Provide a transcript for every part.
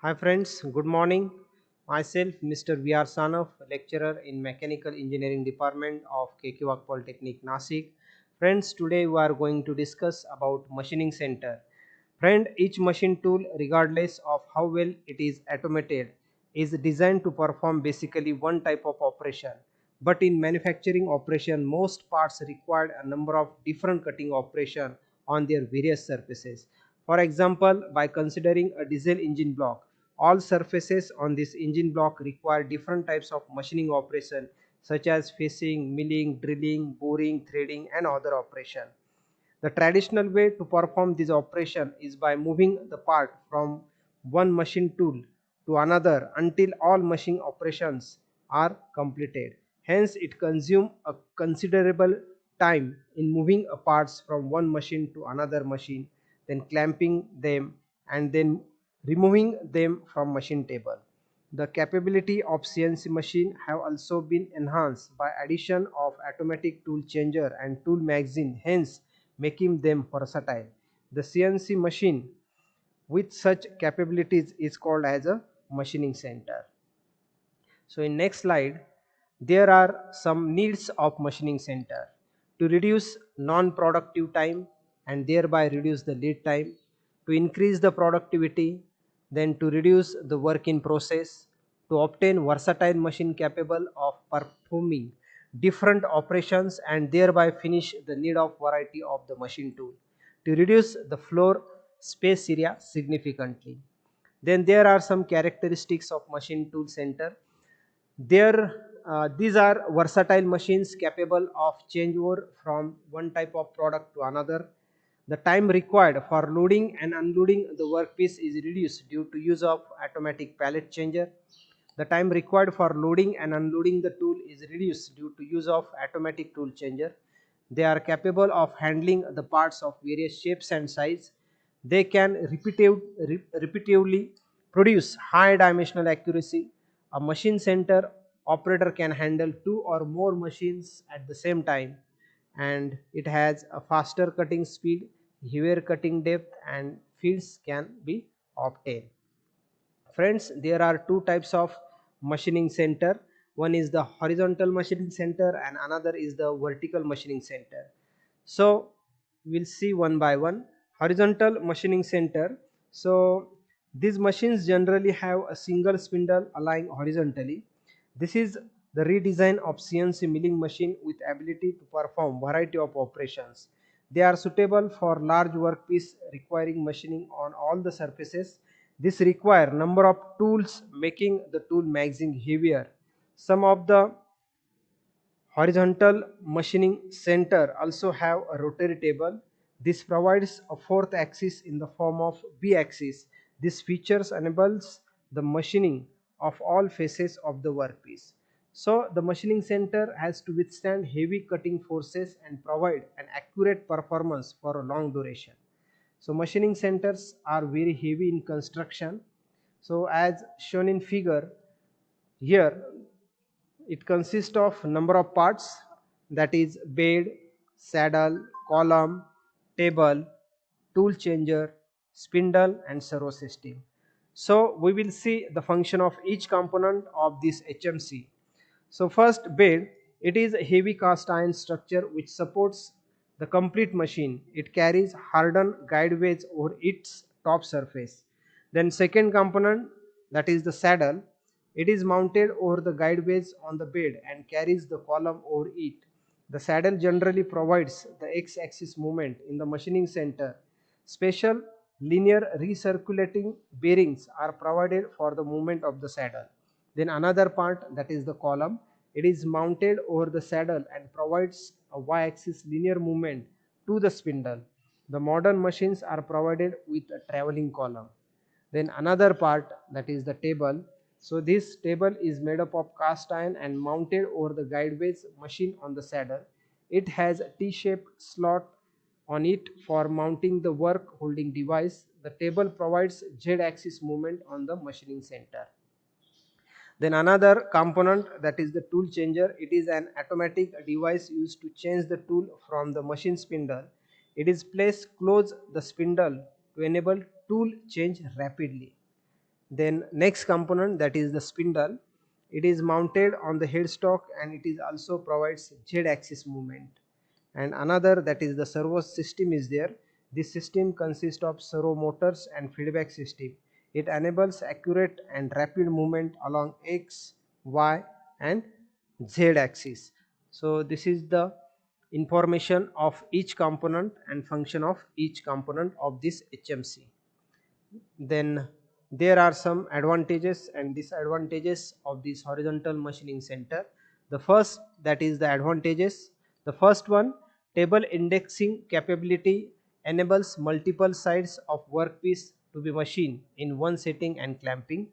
Hi friends, good morning. Myself Mr. V.R. Sanap, lecturer in Mechanical Engineering Department of Wagh Polytechnic, Nashik. Friends, today we are going to discuss about machining center. Friend, each machine tool, regardless of how well it is automated, is designed to perform basically one type of operation. But in manufacturing operation, most parts require a number of different cutting operation on their various surfaces. For example, by considering a diesel engine block, all surfaces on this engine block require different types of machining operation such as facing, milling, drilling, boring, threading and other operation. The traditional way to perform this operation is by moving the part from one machine tool to another until all machining operations are completed. Hence, it consumes a considerable time in moving parts from one machine to another machine, then clamping them and then removing them from machine table. The capability of CNC machine have also been enhanced by addition of automatic tool changer and tool magazine, hence making them versatile. The CNC machine with such capabilities is called as a machining center. So in next slide, there are some needs of machining center to reduce non-productive time and thereby reduce the lead time, to increase the productivity, then to reduce the work in process, to obtain versatile machine capable of performing different operations and thereby finish the need of variety of the machine tool, to reduce the floor space area significantly. Then there are some characteristics of machine tool center. These are versatile machines capable of changeover from one type of product to another. The time required for loading and unloading the workpiece is reduced due to use of automatic pallet changer. The time required for loading and unloading the tool is reduced due to use of automatic tool changer. They are capable of handling the parts of various shapes and size. They can repetitively produce high dimensional accuracy. A machine center operator can handle two or more machines at the same time, and it has a faster cutting speed, heavier cutting depth and fields can be obtained. Friends, there are two types of machining center. One is the horizontal machining center and another is the vertical machining center. So we'll see one by one. Horizontal machining center. So these machines generally have a single spindle lying horizontally. This is the redesign of CNC milling machine with ability to perform variety of operations. They are suitable for large workpiece requiring machining on all the surfaces. This require number of tools, making the tool magazine heavier. Some of the horizontal machining center also have a rotary table. This provides a fourth axis in the form of B axis. This features enables the machining of all faces of the workpiece. So the machining center has to withstand heavy cutting forces and provide an accurate performance for a long duration. So machining centers are very heavy in construction. So as shown in figure here, it consists of number of parts, that is bed, saddle, column, table, tool changer, spindle and servo system. So we will see the function of each component of this HMC. So first, bed, it is a heavy cast iron structure which supports the complete machine. It carries hardened guide weights over its top surface. Then second component, that is the saddle, it is mounted over the guide weights on the bed and carries the column over it. The saddle generally provides the x-axis movement in the machining center. Special linear recirculating bearings are provided for the movement of the saddle. Then another part, that is the column, it is mounted over the saddle and provides a y-axis linear movement to the spindle. The modern machines are provided with a traveling column. Then another part, that is the table. So this table is made up of cast iron and mounted over the guideways machine on the saddle. It has a T-shaped slot on it for mounting the work holding device. The table provides Z-axis movement on the machining center. Then another component, that is the tool changer. It is an automatic device used to change the tool from the machine spindle. It is placed close the spindle to enable tool change rapidly. Then next component, that is the spindle. It is mounted on the headstock and it is also provides Z axis movement. And another, that is the servo system is there. This system consists of servo motors and feedback system. It enables accurate and rapid movement along X, Y and Z axis. So this is the information of each component and function of each component of this HMC. Then there are some advantages and disadvantages of this horizontal machining center. The first, that is the advantages. The first one, table indexing capability enables multiple sides of workpiece to be machined in one setting and clamping.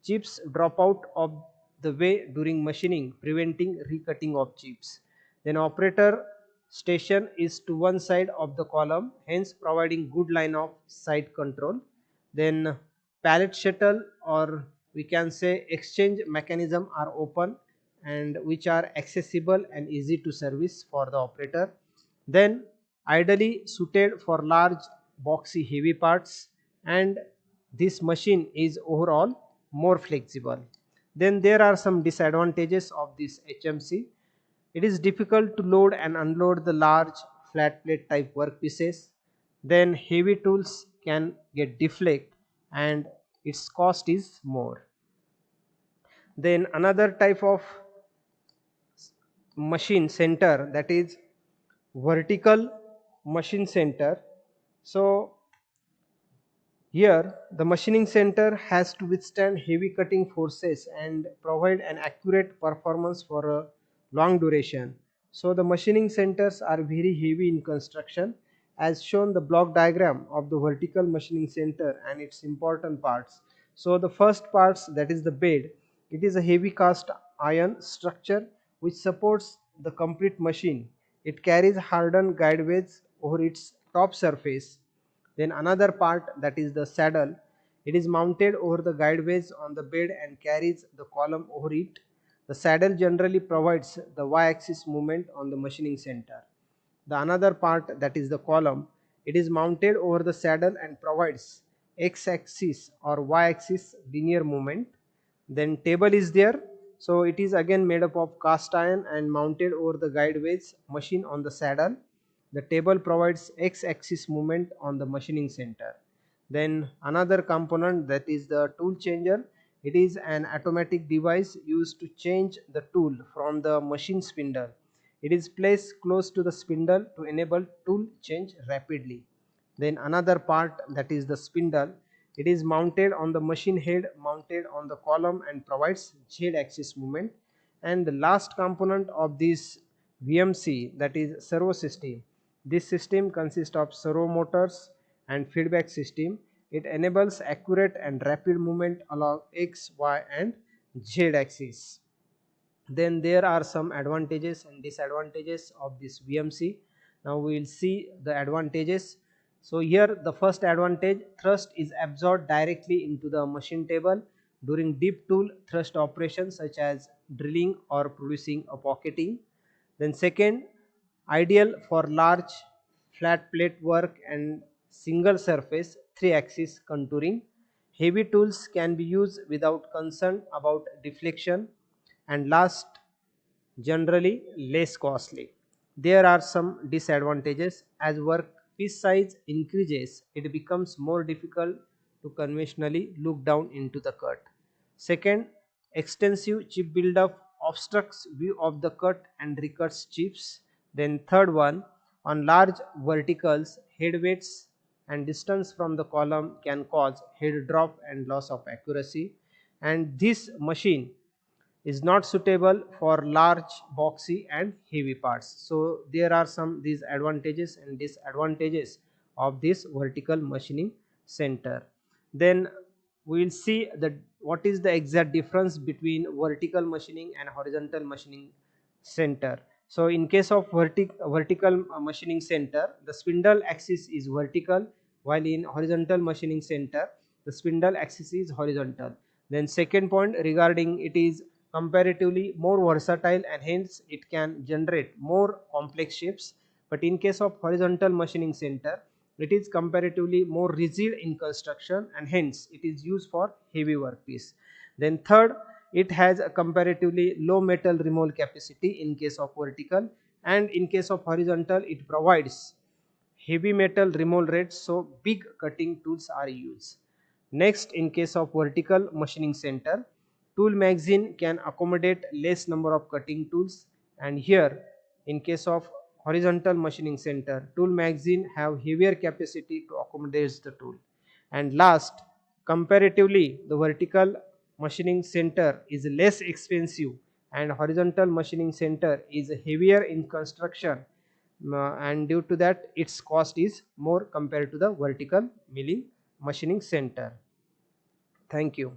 Chips drop out of the way during machining, preventing recutting of chips. Then operator station is to one side of the column, hence providing good line of sight control. Then pallet shuttle, or we can say exchange mechanism, are open and which are accessible and easy to service for the operator. Then ideally suited for large boxy heavy parts, and this machine is overall more flexible. Then there are some disadvantages of this HMC. It is difficult to load and unload the large flat plate type workpieces. Then heavy tools can get deflect and its cost is more. Then another type of machine center, that is vertical machine center. So here the machining center has to withstand heavy cutting forces and provide an accurate performance for a long duration. So the machining centers are very heavy in construction, as shown the block diagram of the vertical machining center and its important parts. So the first parts, that is the bed, it is a heavy cast iron structure which supports the complete machine. It carries hardened guideways over its top surface. Then another part, that is the saddle, it is mounted over the guideways on the bed and carries the column over it. The saddle generally provides the y-axis movement on the machining center. The another part, that is the column, it is mounted over the saddle and provides x-axis or y-axis linear movement. Then table is there, so it is again made up of cast iron and mounted over the guideways machine on the saddle. The table provides x-axis movement on the machining center. Then another component, that is the tool changer. It is an automatic device used to change the tool from the machine spindle. It is placed close to the spindle to enable tool change rapidly. Then another part, that is the spindle. It is mounted on the machine head, mounted on the column and provides Z axis movement. And the last component of this VMC, that is servo system. This system consists of servo motors and feedback system. It enables accurate and rapid movement along X, Y and Z axis. Then there are some advantages and disadvantages of this VMC. Now we will see the advantages. So here the first advantage, thrust is absorbed directly into the machine table during deep tool thrust operations such as drilling or producing a pocketing. Then second, ideal for large flat plate work and single surface 3-axis contouring. Heavy tools can be used without concern about deflection. And last, generally less costly. There are some disadvantages. As workpiece size increases, it becomes more difficult to conventionally look down into the cut. Second, extensive chip buildup obstructs view of the cut and recuts chips. Then third one, on large verticals, head weights and distance from the column can cause head drop and loss of accuracy. And this machine is not suitable for large boxy and heavy parts. So there are some these advantages and disadvantages of this vertical machining center. Then we will see that what is the exact difference between vertical machining and horizontal machining center. So in case of vertical machining center, the spindle axis is vertical, while in horizontal machining center the spindle axis is horizontal. Then second point regarding, it is comparatively more versatile and hence it can generate more complex shapes. But in case of horizontal machining center, It is comparatively more rigid in construction and hence it is used for heavy workpiece. Then third, it has a comparatively low metal removal capacity in case of vertical, and in case of horizontal it provides heavy metal removal rates, so big cutting tools are used. Next, in case of vertical machining center, tool magazine can accommodate less number of cutting tools, and here in case of horizontal machining center, tool magazine have heavier capacity to accommodate the tool. And last, comparatively the vertical machining center is less expensive and horizontal machining center is heavier in construction, and due to that its cost is more compared to the vertical milling machining center. Thank you.